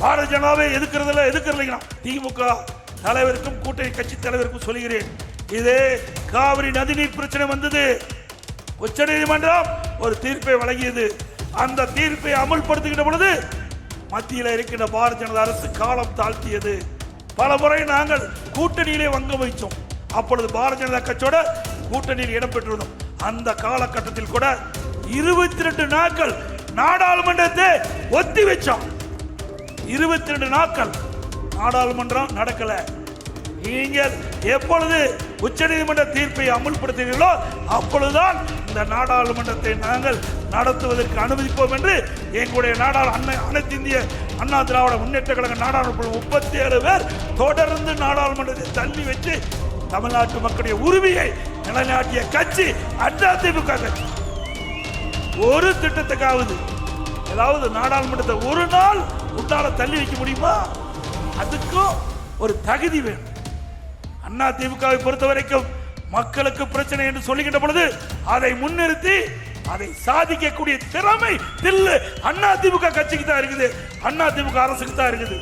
பாரதிய ஜனதாவை எதிர்க்கிறீங்களா? திமுக தலைவருக்கும் கூட்டணி கட்சி தலைவருக்கும் சொல்கிறேன், இதே காவிரி நதிநீர் பிரச்சனை வந்தது, உச்சநீதிமன்றம் ஒரு தீர்ப்பை வழங்கியது. அந்த தீர்ப்பை அமல்படுத்துகின்ற பொழுது மத்தியில் இருக்கின்ற பாரதிய ஜனதா அரசு காலம் தாழ்த்தியது. பல முறை நாங்கள் கூட்டணியிலே வங்க வைச்சோம். அப்பொழுது பாரதிய ஜனதா கட்சியோட கூட்டணியில் இடம்பெற்றிருந்தோம். அந்த காலகட்டத்தில் கூட 22 நாட்கள் நாடாளுமன்றத்தை ஒத்தி வச்சோம். 22 நாட்கள் நாடாளுமன்றம் நடக்கல. நீங்கள் எப்பொழுது உச்சநீதிமன்ற தீர்ப்பை அமுல்படுத்தினீர்களோ அப்பொழுதுதான் இந்த நாடாளுமன்றத்தை நாங்கள் நடத்துவதற்கு அனுமதிப்போம் என்று எங்களுடைய அனைத்து இந்திய அண்ணா திராவிட முன்னேற்ற கழக நாடாளுமன்ற 37 பேர் தொடர்ந்து நாடாளுமன்றத்தை தள்ளி வச்சு தமிழ்நாட்டு மக்களுடைய உரிமையை நிலைநாட்டிய கட்சி அதிமுக கட்சி. ஒரு திட்டத்துக்காவது ஏதாவது நாடாளுமன்றத்தை ஒரு நாள் உண்டால தள்ளி வைக்க முடியுமா? அதுக்கும் ஒரு தகுதி வேணும். அதிமுகவை பொறுத்த வரைக்கும் மக்களுக்கு பிரச்சனை என்று சொல்லுகின்ற பொழுது அதை முன்னிறுத்தி அதை சாதிக்கக்கூடிய திறமை தில்லு அதிமுக கட்சிக்கு தான் இருக்குது, அதிமுக அரசுக்கு தான் இருக்குது.